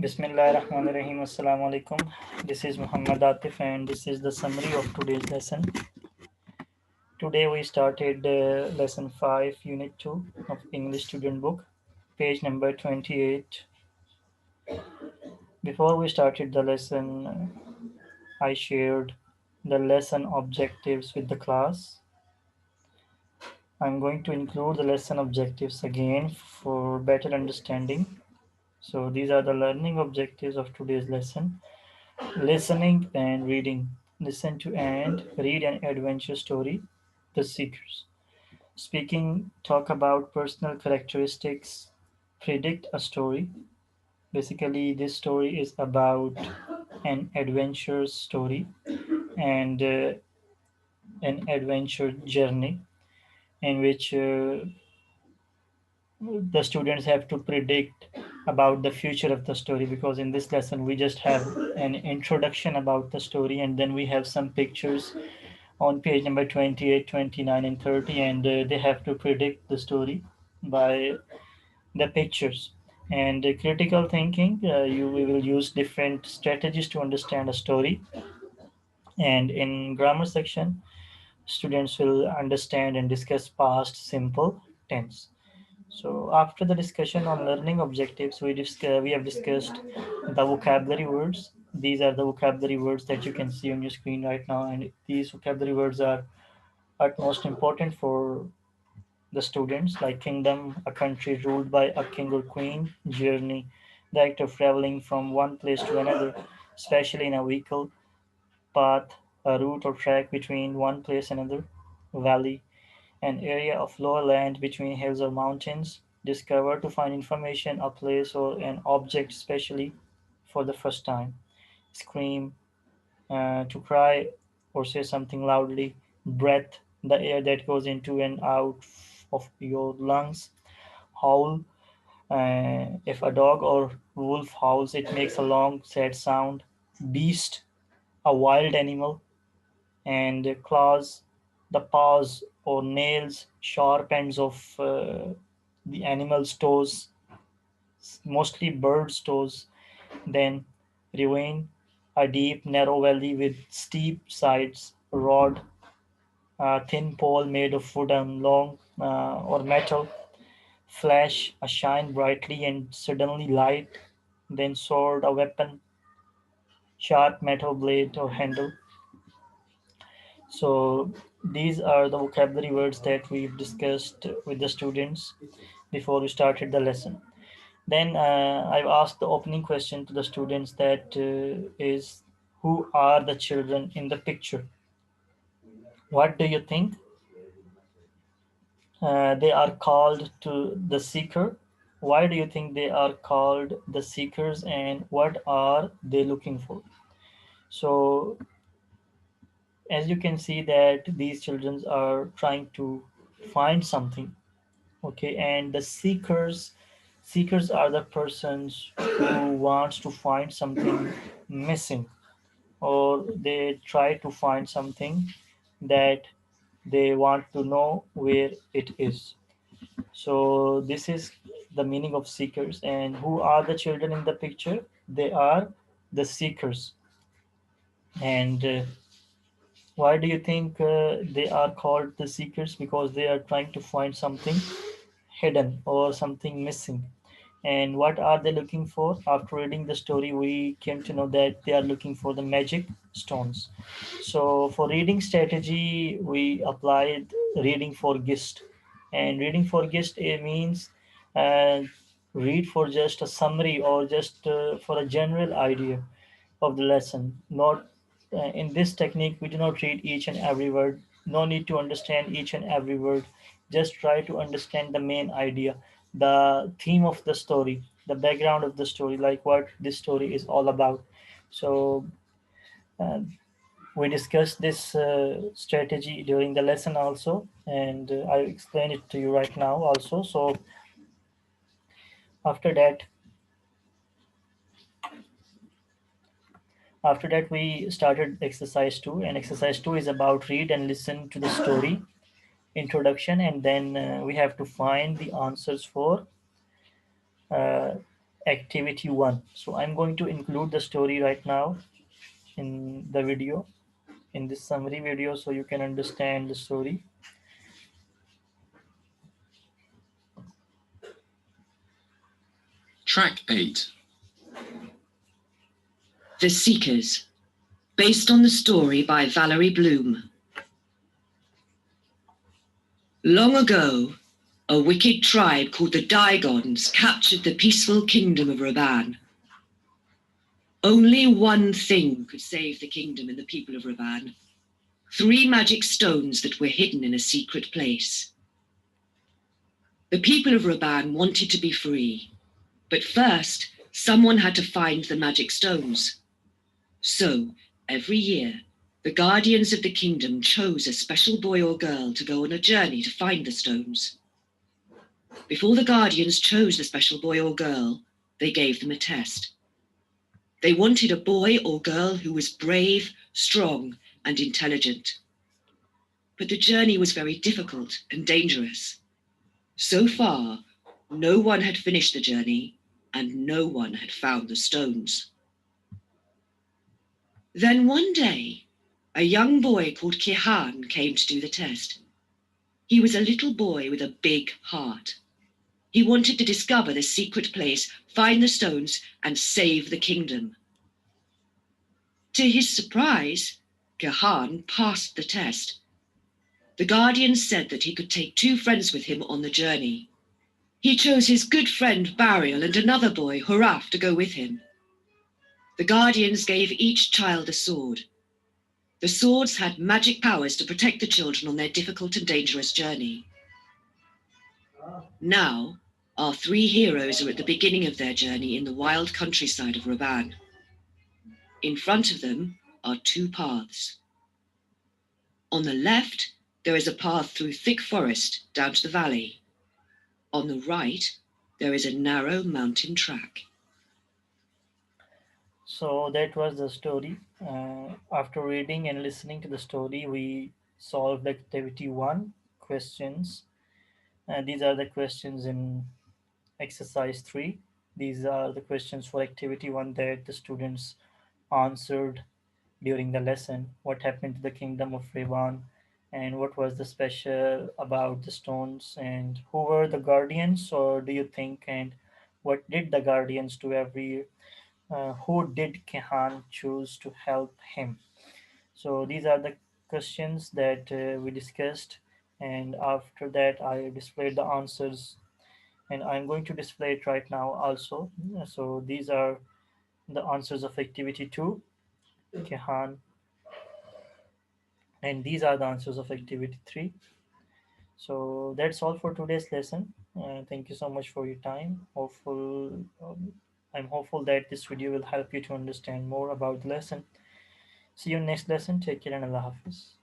Bismillahirrahmanirrahim. Assalamu alaikum. This is Muhammad Atif and this is the summary of today's lesson. Today we started lesson 5, unit 2 of English student book, page number 28. Before we started the lesson, I shared the lesson objectives with the class. I'm going to include the lesson objectives again for better understanding. So these are the learning objectives of today's lesson. Listening and reading. Listen to and read an adventure story, The Seekers. Speaking, talk about personal characteristics, predict a story. Basically, this story is about an adventure story and an adventure journey in which the students have to predict about the future of the story, because in this lesson we just have an introduction about the story and then we have some pictures on page number 28, 29, and 30, and they have to predict the story by the pictures. And critical thinking, we will use different strategies to understand a story. And in grammar section, students will understand and discuss past simple tense. So after the discussion on learning objectives, we have discussed the vocabulary words. These are the vocabulary words that you can see on your screen right now, and these vocabulary words are utmost important for the students, like kingdom, a country ruled by a king or queen; journey, the act of traveling from one place to another, especially in a vehicle; path, a route or track between one place and another; valley, an area of lower land between hills or mountains; discover, to find information, a place or an object, especially for the first time; scream, to cry or say something loudly; breath, the air that goes into and out of your lungs; howl, if a dog or wolf howls, it makes a long, sad sound; beast, a wild animal; and claws, the paws or nails, sharp ends of the animal's toes, mostly birds' toes. Then ravine, a deep, narrow valley with steep sides; rod, a thin pole made of wood and long or metal; flash, a shine brightly and suddenly light; then sword, a weapon, sharp metal blade or handle. So these are the vocabulary words that we've discussed with the students before we started the lesson. Then I've asked the opening question to the students, that is, who are the children in the picture? What do you think? They are called to the seeker. Why do you think they are called the seekers, and what are they looking for? So as you can see that these children are trying to find something. Okay, and the seekers are the persons who wants to find something missing, or they try to find something that they want to know where it is. So this is the meaning of seekers. And who are the children in the picture? They are the seekers. And why do you think they are called the seekers? Because they are trying to find something hidden or something missing. And what are they looking for? After reading the story, we came to know that they are looking for the magic stones. So for reading strategy, we applied reading for gist. And reading for gist, it means uh, read for just a summary or just for a general idea of the lesson. Not in this technique, we do not read each and every word. No need to understand each and every word. Just try to understand the main idea, the theme of the story, the background of the story, like what this story is all about. So uh, we discussed this strategy during the lesson also, and I explain it to you right now also. So after that, we started exercise 2, and exercise 2 is about read and listen to the story introduction, and then we have to find the answers for uh, activity 1. So I'm going to include the story right now in the video, in this summary video, so you can understand the story. Track 8. The Seekers, based on the story by Valerie Bloom. Long ago, a wicked tribe called the Daigons captured the peaceful kingdom of Raban. Only one thing could save the kingdom and the people of Raban: 3 magic stones that were hidden in a secret place. The people of Raban wanted to be free, but first, someone had to find the magic stones. So, every year, the guardians of the kingdom chose a special boy or girl to go on a journey to find the stones. Before the guardians chose the special boy or girl, they gave them a test. They wanted a boy or girl who was brave, strong, and intelligent. But the journey was very difficult and dangerous. So far, no one had finished the journey, and no one had found the stones. Then one day, a young boy called Kihan came to do the test. He was a little boy with a big heart. He wanted to discover the secret place, find the stones, and save the kingdom. To his surprise, Kihan passed the test. The guardians said that he could take 2 friends with him on the journey. He chose his good friend Barial and another boy, Huraf, to go with him. The guardians gave each child a sword. The swords had magic powers to protect the children on their difficult and dangerous journey. Now, our 3 heroes are at the beginning of their journey in the wild countryside of Raban. In front of them are 2 paths. On the left, there is a path through thick forest down to the valley. On the right, there is a narrow mountain track. So that was the story. After reading and listening to the story, we solved activity 1 questions. These are the questions in exercise 3. These are the questions for activity 1 that the students answered during the lesson. What happened to the kingdom of Revan, and what was the special about the stones, and who were the guardians, or do you think, and what did the guardians do every who did Kehan choose to help him? So these are the questions that we discussed, and after that I displayed the answers, and I'm going to display it right now also. So these are the answers of activity 2, Kehan, and these are the answers of activity 3. So that's all for today's lesson. Thank you so much for your time. I'm hopeful that this video will help you to understand more about the lesson. See you next lesson. Take care and Allah Hafiz.